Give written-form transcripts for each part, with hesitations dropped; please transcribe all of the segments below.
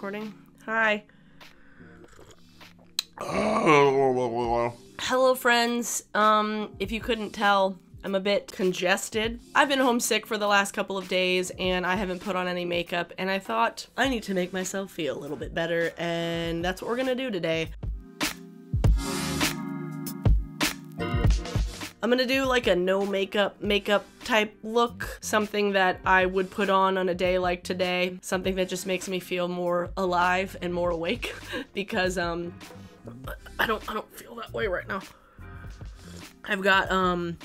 recording? Hi. Hello, friends. If you couldn't tell, I'm a bit congested. I've been homesick for the last couple of days, and I haven't put on any makeup, and I thought I need to make myself feel a little bit better, and that's what we're gonna do today. I'm gonna do like a no makeup type look, something that I would put on a day like today, something that just makes me feel more alive and more awake because I don't feel that way right now. I've got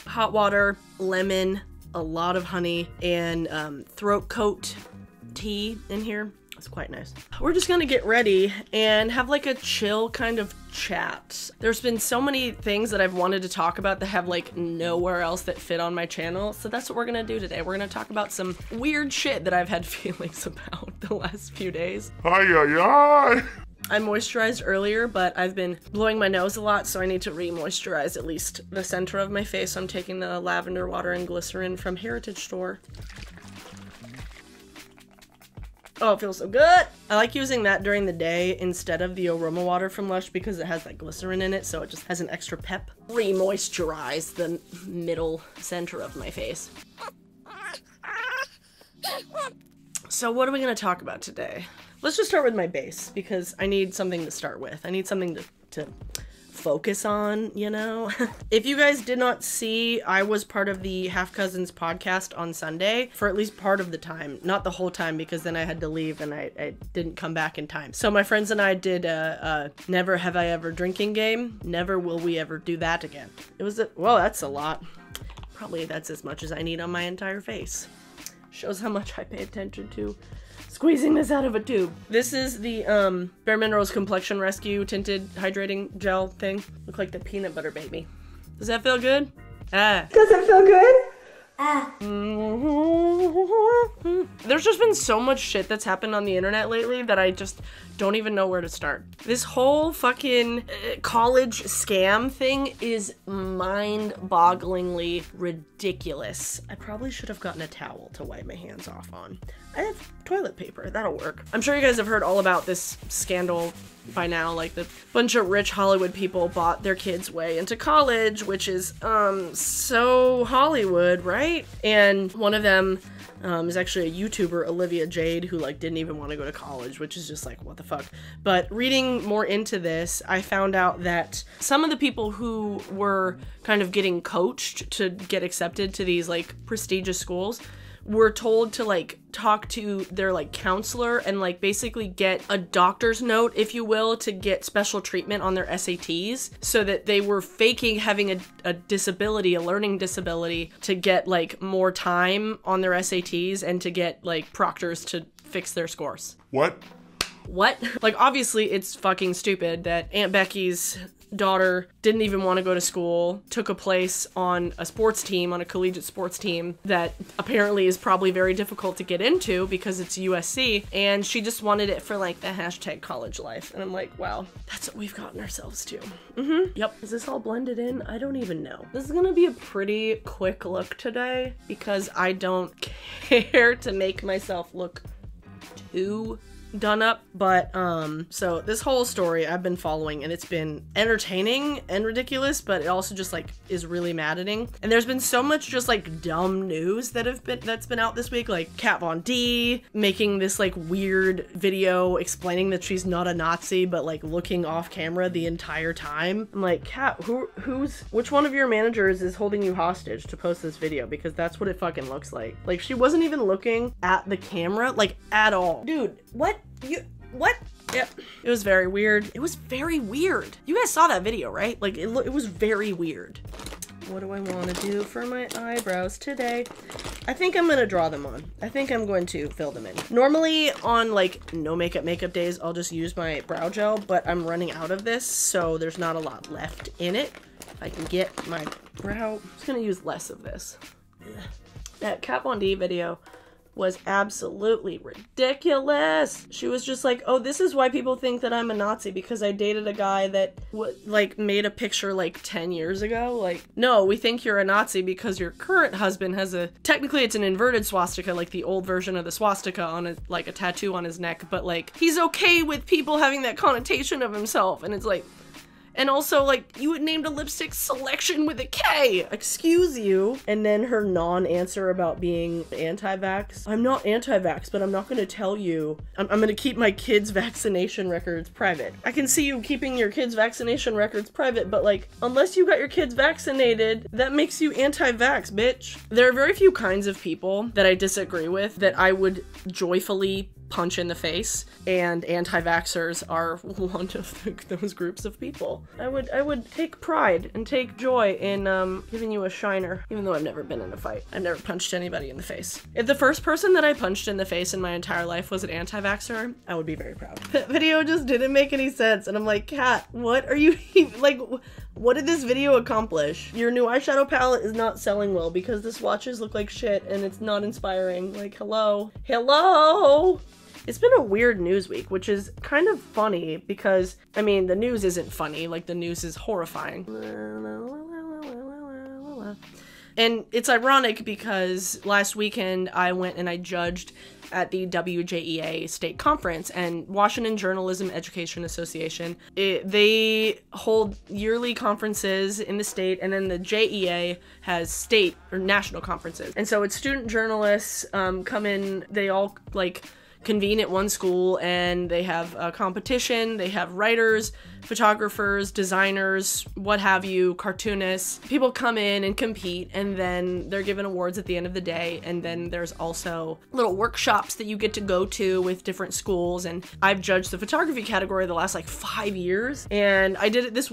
hot water, lemon, a lot of honey, and throat coat tea in here. It's quite nice. We're just gonna get ready and have like a chill kind of chat. There's been so many things that I've wanted to talk about that have like nowhere else that fit on my channel, so that's what we're gonna do today. We're gonna talk about some weird shit that I've had feelings about the last few days. I moisturized earlier, but I've been blowing my nose a lot, so I need to re-moisturize at least the center of my face. So I'm taking the lavender water and glycerin from Heritage Store. Oh, it feels so good! I like using that during the day instead of the aroma water from Lush because it has that glycerin in it, so it just has an extra pep. Re-moisturize the middle center of my face. So what are we gonna talk about today? Let's just start with my base, because I need something to start with. I need something to focus on, you know? If you guys did not see, I was part of the Half Cousins podcast on Sunday for at least part of the time. Not the whole time, because then I had to leave and I didn't come back in time. So my friends and I did a Never Have I Ever drinking game. Never will we ever do that again. It was well, that's a lot. Probably that's as much as I need on my entire face. Shows how much I pay attention to squeezing this out of a tube. This is the Bare Minerals Complexion Rescue Tinted Hydrating Gel thing. Look like the peanut butter baby. Does that feel good? Ah. Does it feel good? Ah. There's just been so much shit that's happened on the internet lately that I just don't even know where to start. This whole fucking college scam thing is mind-bogglingly ridiculous. I probably should have gotten a towel to wipe my hands off on. I have toilet paper, that'll work. I'm sure you guys have heard all about this scandal by now, like the bunch of rich Hollywood people bought their kids' way into college, which is so Hollywood, right? And one of them is actually a YouTuber, Olivia Jade, who like didn't even want to go to college, which is just like, what the fuck. But reading more into this, I found out that some of the people who were kind of getting coached to get accepted to these like prestigious schools were told to like talk to their like counselor and like basically get a doctor's note, if you will, to get special treatment on their SATs, so that they were faking having a disability, a learning disability, to get like more time on their SATs and to get like proctors to fix their scores. What? Like, obviously it's fucking stupid that Aunt Becky's daughter didn't even want to go to school, took a place on a sports team, on a collegiate sports team that apparently is probably very difficult to get into because it's USC, and she just wanted it for like the hashtag college life. And I'm like, wow, that's what we've gotten ourselves to. Yep. Is this all blended in? I don't even know. This is gonna be a pretty quick look today because I don't care to make myself look too done up, but so this whole story I've been following, and it's been entertaining and ridiculous, but it also just like is really maddening. And there's been so much just like dumb news that's been out this week, like Kat Von D making this like weird video explaining that she's not a Nazi, but like looking off camera the entire time. I'm like, Kat, which one of your managers is holding you hostage to post this video? Because that's what it fucking looks like. Like, she wasn't even looking at the camera, like, at all. Dude, what? What? Yep. It was very weird. It was very weird. You guys saw that video, right? Like, it was very weird. What do I want to do for my eyebrows today? I think I'm gonna draw them on. I think I'm going to fill them in. Normally on like no makeup days, I'll just use my brow gel, but I'm running out of this, so there's not a lot left in it. If I can get my brow, I'm just gonna use less of this. That Kat Von D video was absolutely ridiculous. She was just like, oh, this is why people think that I'm a Nazi, because I dated a guy that like made a picture like 10 years ago. Like, no, we think you're a Nazi because your current husband has technically it's an inverted swastika, like the old version of the swastika on like a tattoo on his neck, but like he's okay with people having that connotation of himself. And it's like, and also, like, you named a lipstick Selection with a K. Excuse you. And then her non-answer about being anti-vax. I'm not anti-vax, but I'm not going to tell you. I'm going to keep my kids' vaccination records private. I can see you keeping your kids' vaccination records private, but, like, unless you got your kids vaccinated, that makes you anti-vax, bitch. There are very few kinds of people that I disagree with that I would joyfully punch in the face, and anti-vaxxers are one of those groups of people. I would take pride and take joy in giving you a shiner, even though I've never been in a fight. I've never punched anybody in the face. If the first person that I punched in the face in my entire life was an anti-vaxxer, I would be very proud. That video just didn't make any sense, and I'm like, Kat, what are you like? What did this video accomplish? Your new eyeshadow palette is not selling well because the swatches look like shit and it's not inspiring. Like, hello? Hello? It's been a weird news week, which is kind of funny because, I mean, the news isn't funny. Like, the news is horrifying. And it's ironic because last weekend I went and I judged at the WJEA state conference, and Washington Journalism Education Association, they hold yearly conferences in the state, and then the JEA has state or national conferences. And so it's student journalists come in, they all like convene at one school, and they have a competition. They have writers, photographers, designers, what have you, cartoonists. People come in and compete, and then they're given awards at the end of the day. And then there's also little workshops that you get to go to with different schools. And I've judged the photography category the last like 5 years, and I did it this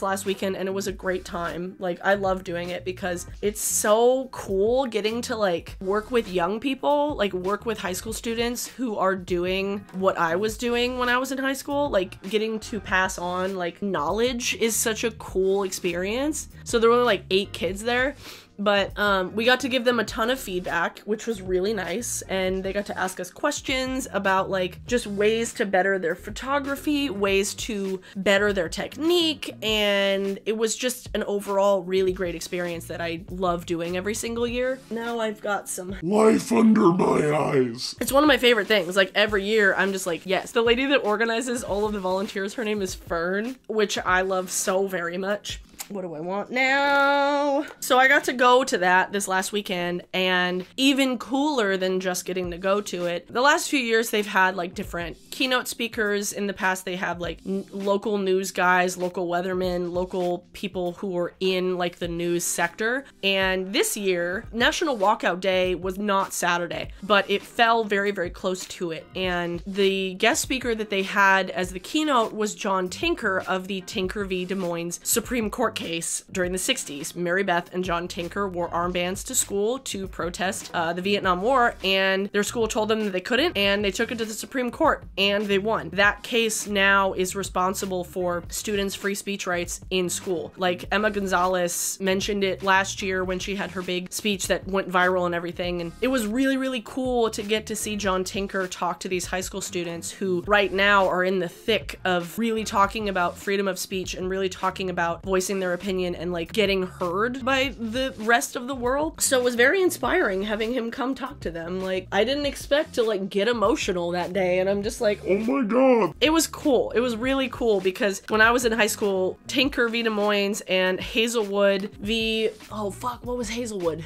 last weekend, and it was a great time. Like, I love doing it because it's so cool getting to like work with young people, like work with high school students who are doing what I was doing when I was in high school. Like, getting to pass on like knowledge is such a cool experience. So there were only like 8 kids there, but we got to give them a ton of feedback, which was really nice, and they got to ask us questions about like just ways to better their photography, ways to better their technique, and it was just an overall really great experience that I love doing every single year. Now I've got some life under my eyes. It's one of my favorite things. Like, every year I'm just like, yes. The lady that organizes all of the volunteers, her name is Fern, which I love so very much. What do I want now? So I got to go to that this last weekend, and even cooler than just getting to go to it, the last few years they've had like different keynote speakers. In the past they have like local news guys, local weathermen, local people who are in like the news sector. And this year, National Walkout Day was not Saturday, but it fell very, very close to it. And the guest speaker that they had as the keynote was John Tinker of the Tinker v. Des Moines Supreme Court case during the 60s. Mary Beth and John Tinker wore armbands to school to protest the Vietnam War, and their school told them that they couldn't, and they took it to the Supreme Court, and they won. That case now is responsible for students' free speech rights in school. Like, Emma Gonzalez mentioned it last year when she had her big speech that went viral and everything, and it was really, really cool to get to see John Tinker talk to these high school students who right now are in the thick of really talking about freedom of speech and really talking about voicing their opinion and like getting heard by the rest of the world. So it was very inspiring having him come talk to them. Like, I didn't expect to like get emotional that day, and I'm just like, oh my god. It was cool. It was really cool because when I was in high school, Tinker v. Des Moines and Hazelwood v. oh fuck, what was Hazelwood?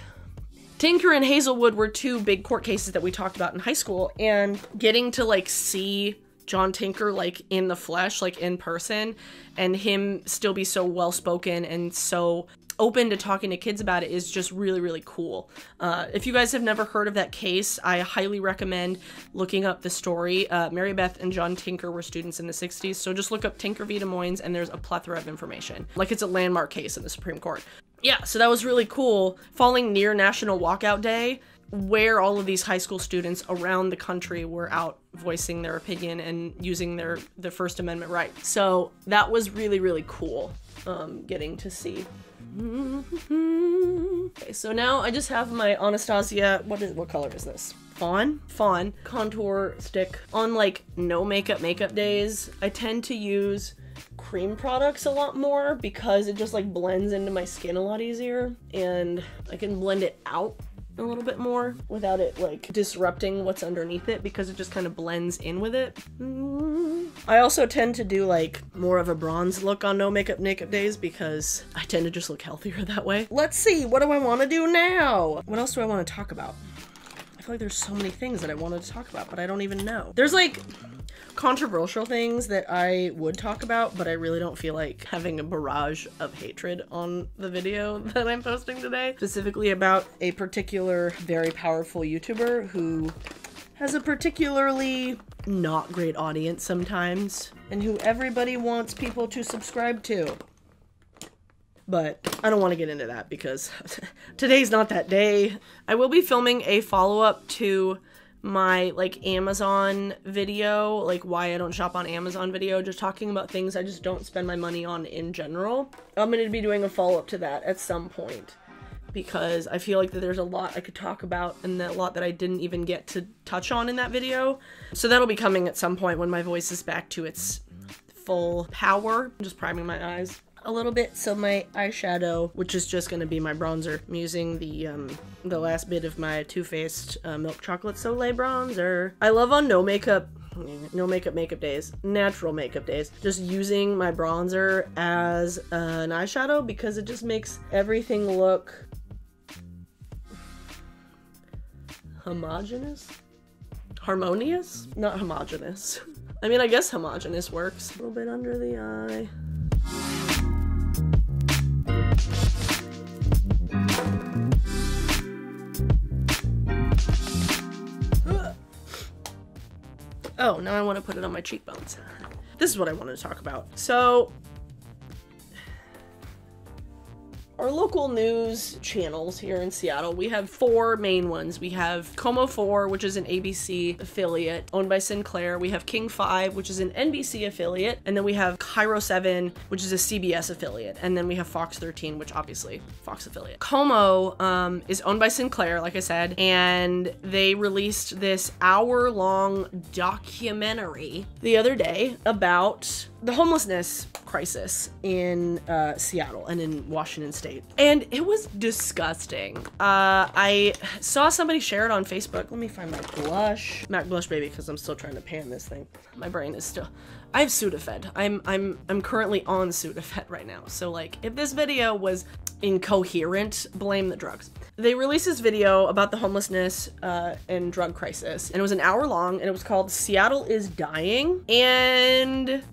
Tinker and Hazelwood were 2 big court cases that we talked about in high school, and getting to like see John Tinker like in the flesh, like in person, and him still be so well-spoken and so open to talking to kids about it is just really, really cool. If you guys have never heard of that case, I highly recommend looking up the story. Mary Beth and John Tinker were students in the 60s, so just look up Tinker v. Des Moines and there's a plethora of information. Like, it's a landmark case in the Supreme Court. Yeah, so that was really cool. Falling near National Walkout Day, where all of these high school students around the country were out voicing their opinion and using their First Amendment right. So that was really, really cool, getting to see Okay, so now I just have my Anastasia, what color is this? Fawn contour stick. On like no makeup days, I tend to use cream products a lot more because it just like blends into my skin a lot easier, and I can blend it out a little bit more without it like disrupting what's underneath it, because it just kind of blends in with it. I also tend to do like more of a bronze look on no makeup days because I tend to just look healthier that way. Let's see, what do I want to do now? What else do I want to talk about? I feel like there's so many things that I wanted to talk about, but I don't even know. There's like controversial things that I would talk about, but I really don't feel like having a barrage of hatred on the video that I'm posting today, specifically about a particular very powerful YouTuber who has a particularly not great audience sometimes, and who everybody wants people to subscribe to. But I don't want to get into that because today's not that day. I will be filming a follow-up to my like Amazon video, like why I don't shop on Amazon video, just talking about things I just don't spend my money on in general. I'm going to be doing a follow-up to that at some point because I feel like that there's a lot I could talk about and a lot that I didn't even get to touch on in that video. So that'll be coming at some point when my voice is back to its full power. I'm just priming my eyes a little bit. So my eyeshadow, which is just going to be my bronzer, I'm using the last bit of my Too Faced Milk Chocolate Soleil bronzer. I love on no makeup days, natural makeup days, just using my bronzer as an eyeshadow because it just makes everything look harmonious? Not homogeneous. I mean, I guess homogeneous works. A little bit under the eye. Oh, now I want to put it on my cheekbones. This is what I wanted to talk about. So, our local news channels here in Seattle, we have 4 main ones. We have Como 4, which is an ABC affiliate owned by Sinclair. We have King 5, which is an NBC affiliate. And then we have Cairo 7, which is a CBS affiliate. And then we have Fox 13, which obviously Fox affiliate. Como is owned by Sinclair, like I said, and they released this hour-long documentary the other day about the homelessness crisis in Seattle and in Washington State. And it was disgusting. I saw somebody share it on Facebook. Let me find my blush. Matte Blush Baby, because I'm still trying to pan this thing. My brain is still... I have Sudafed. I'm currently on Sudafed right now. So like, if this video was incoherent, blame the drugs. They released this video about the homelessness and drug crisis, and it was an hour long, and it was called Seattle is Dying. And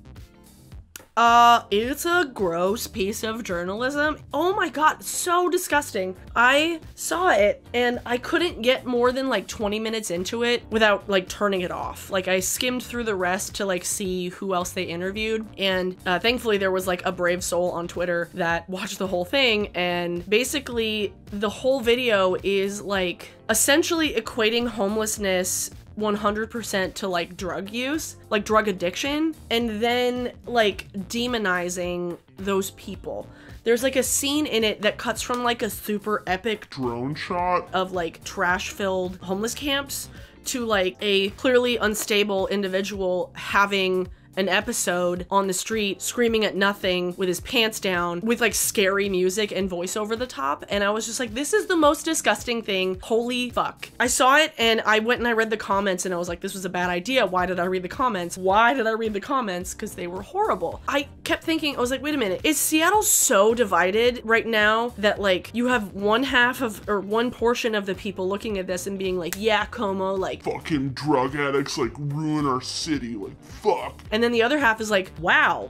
it's a gross piece of journalism. Oh my god, so disgusting. I saw it and I couldn't get more than like 20 minutes into it without like turning it off. Like I skimmed through the rest to like see who else they interviewed, and thankfully there was like a brave soul on Twitter that watched the whole thing, and basically the whole video is like essentially equating homelessness 100% to like drug use, like drug addiction, and then like demonizing those people. There's like a scene in it that cuts from like a super epic drone shot of like trash-filled homeless camps to like a clearly unstable individual having an episode on the street screaming at nothing with his pants down with like scary music and voice over the top. And I was just like, this is the most disgusting thing. Holy fuck. I saw it and I went and I read the comments and I was like, this was a bad idea. Why did I read the comments? Why did I read the comments? Because they were horrible. I kept thinking, I was like, wait a minute, is Seattle so divided right now that like you have one portion of the people looking at this and being like, yeah, Como, like fucking drug addicts like ruin our city, like fuck. And then the other half is like, wow,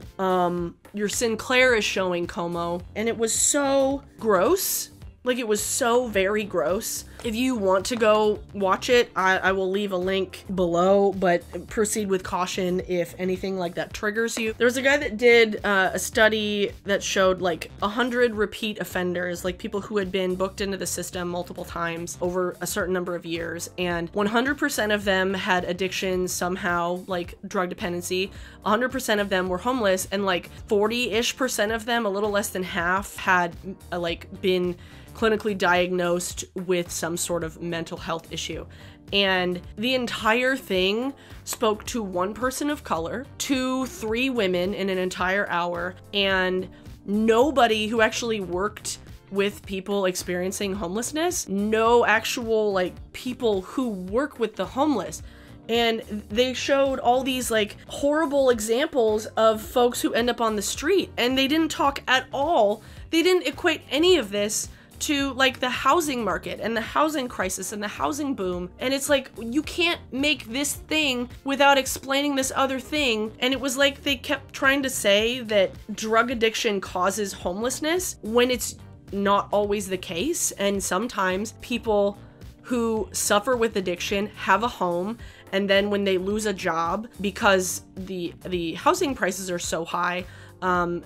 your Sinclair is showing Como. And it was so gross Like, it was so very gross. If you want to go watch it, I will leave a link below, but proceed with caution if anything like that triggers you. There was a guy that did a study that showed like 100 repeat offenders, like people who had been booked into the system multiple times over a certain number of years, and 100% of them had addiction somehow, like drug dependency. 100% of them were homeless, and like 40-ish% of them, a little less than half, had like been clinically diagnosed with some sort of mental health issue. And the entire thing spoke to one person of color, to 3 women in an entire hour, and nobody who actually worked with people experiencing homelessness, no actual like people who work with the homeless. And they showed all these like horrible examples of folks who end up on the street, and they didn't talk at all. They didn't equate any of this to like the housing market and the housing crisis and the housing boom. And it's like, you can't make this thing without explaining this other thing. And it was like they kept trying to say that drug addiction causes homelessness when it's not always the case. And sometimes people who suffer with addiction have a home, and then when they lose a job because the housing prices are so high,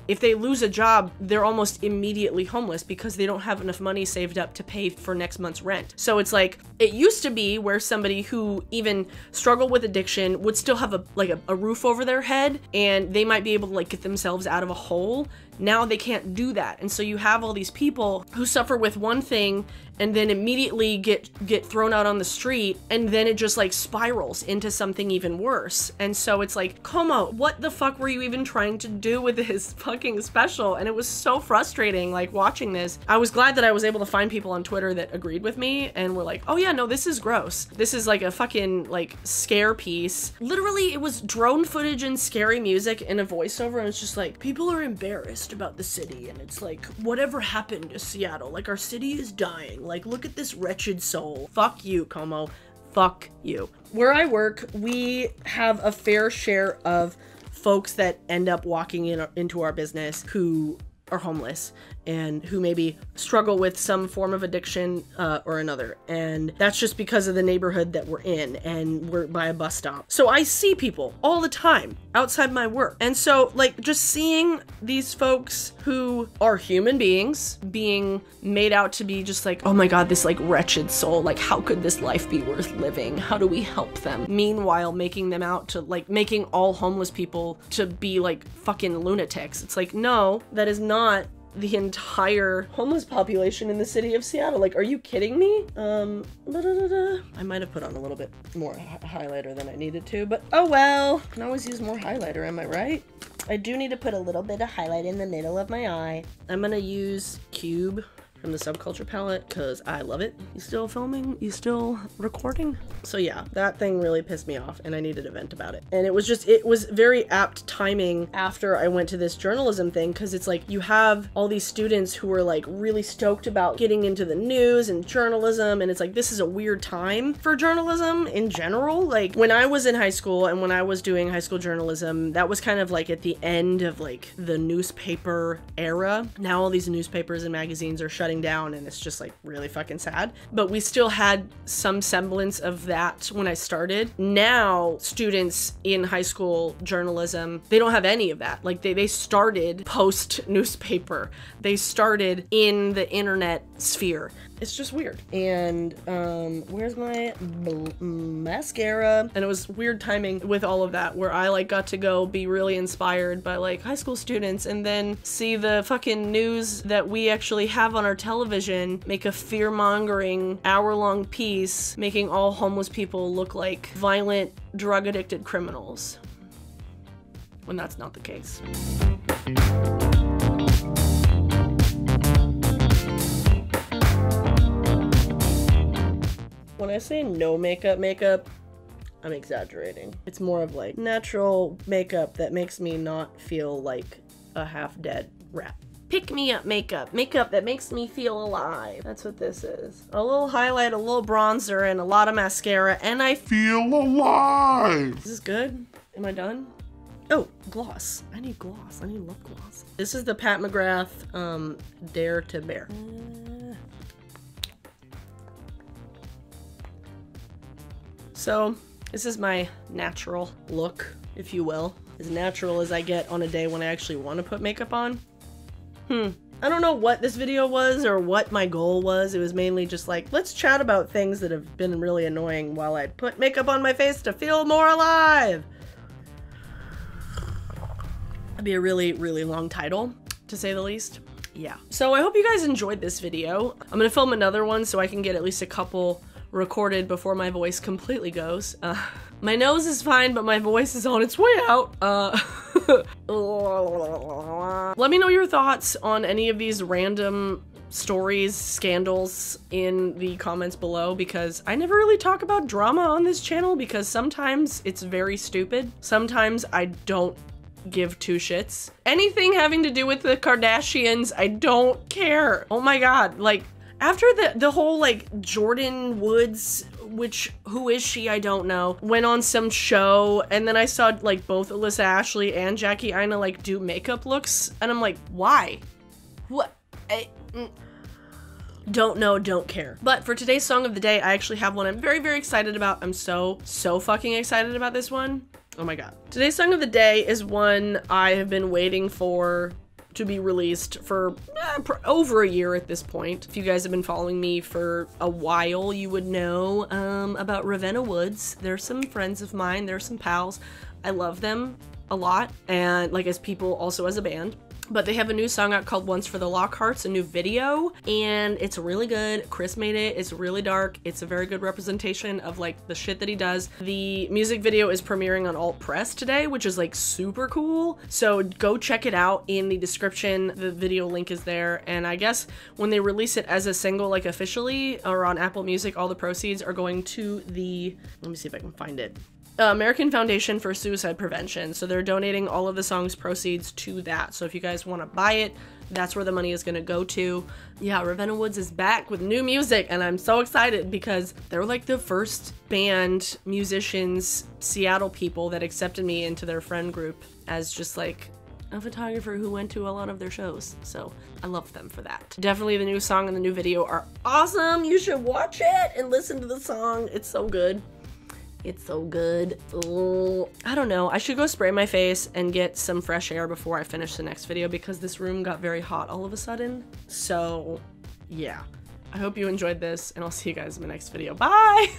if they lose a job, they're almost immediately homeless because they don't have enough money saved up to pay for next month's rent. So it's like, it used to be where somebody who even struggled with addiction would still have a roof over their head, and they might be able to like get themselves out of a hole. Now they can't do that. And so you have all these people who suffer with one thing and then immediately get thrown out on the street, and then it just like spirals into something even worse. And so it's like, Como, what the fuck were you even trying to do with this fucking special? And it was so frustrating, like, watching this. I was glad that I was able to find people on Twitter that agreed with me and were like, oh yeah, no, this is gross. This is like a fucking like scare piece. Literally, it was drone footage and scary music and a voiceover, and it's just like, people are embarrassed about the city, and it's like, whatever happened to Seattle? Like, our city is dying. Like, look at this wretched soul. Fuck you, Como. Fuck you. Where I work, we have a fair share of folks that end up walking into our business who are homeless and who maybe struggle with some form of addiction or another. And that's just because of the neighborhood that we're in, and we're by a bus stop. So I see people all the time outside my work. And so like, just seeing these folks who are human beings being made out to be just like, oh my God, this like wretched soul, like how could this life be worth living? How do we help them? Meanwhile, making them out to like, making all homeless people to be like fucking lunatics. It's like, no, that is not the entire homeless population in the city of Seattle. Like, are you kidding me? I might have put on a little bit more highlighter than I needed to, but oh well. I can always use more highlighter, am I right? I do need to put a little bit of highlight in the middle of my eye. I'm gonna use Cube from the Subculture palette because I love it. You still filming? You still recording? So yeah, that thing really pissed me off and I needed to vent about it. And it was very apt timing after I went to this journalism thing, because it's like, you have all these students who are like really stoked about getting into the news and journalism, and it's like, this is a weird time for journalism in general. Like, when I was in high school and when I was doing high school journalism, that was kind of like at the end of like the newspaper era. Now all these newspapers and magazines are shutting down, and it's just like really fucking sad. But we still had some semblance of that when I started. Now students in high school journalism, they don't have any of that. Like, they started post newspaper. They started in the internet sphere. It's just weird. And where's my mascara? And it was weird timing with all of that, where I like got to go be really inspired by like high school students, and then see the fucking news that we actually have on our television make a fear-mongering hour-long piece making all homeless people look like violent, drug-addicted criminals, when that's not the case. When I say no makeup, I'm exaggerating. It's more of like natural makeup that makes me not feel like a half-dead rat. Pick-me-up makeup that makes me feel alive. That's what this is. A little highlight, a little bronzer, and a lot of mascara, and I feel alive. Is this good? Am I done? Oh, gloss. I need gloss. I need lip gloss. This is the Pat McGrath Dare to Bear. So this is my natural look, if you will. As natural as I get on a day when I actually want to put makeup on. I don't know what this video was or what my goal was. It was mainly just like, let's chat about things that have been really annoying while I put makeup on my face to feel more alive. That'd be a really, really long title, to say the least. Yeah. So I hope you guys enjoyed this video. I'm gonna film another one so I can get at least a couple recorded before my voice completely goes. My nose is fine, but my voice is on its way out. Let me know your thoughts on any of these random stories, scandals in the comments below, because I never really talk about drama on this channel because sometimes it's very stupid. Sometimes I don't give two shits. Anything having to do with the Kardashians, I don't care. Oh my god, like, after the whole, like, Jordan Woods, which, who is she? I don't know, went on some show, and then I saw, like, both Alyssa Ashley and Jackie Aina, like, do makeup looks, and I'm like, why? What? Don't know, don't care. But for today's song of the day, I actually have one I'm very, very excited about. I'm so fucking excited about this one. Oh my god. Today's song of the day is one I have been waiting for to be released for over a year at this point. If you guys have been following me for a while, you would know about Ravenna Woods. They're some friends of mine, they're some pals. I love them a lot, and like as people, also as a band. But they have a new song out called Once for the Lockhearts, a new video, and it's really good. Chris made it. It's really dark. It's a very good representation of like the shit that he does. The music video is premiering on Alt Press today, which is like super cool. So go check it out in the description. The video link is there. And I guess when they release it as a single, like officially, or on Apple Music, all the proceeds are going to the, let me see if I can find it, American Foundation for Suicide Prevention. So they're donating all of the song's proceeds to that. So if you guys want to buy it, that's where the money is going to go to. Yeah, Ravenna Woods is back with new music, and I'm so excited because they're like the first band, musicians, Seattle people that accepted me into their friend group as just like a photographer who went to a lot of their shows. So I love them for that. Definitely the new song and the new video are awesome. You should watch it and listen to the song. It's so good. It's so good. Ugh. I don't know. I should go spray my face and get some fresh air before I finish the next video because this room got very hot all of a sudden. So, yeah. I hope you enjoyed this, and I'll see you guys in my next video. Bye!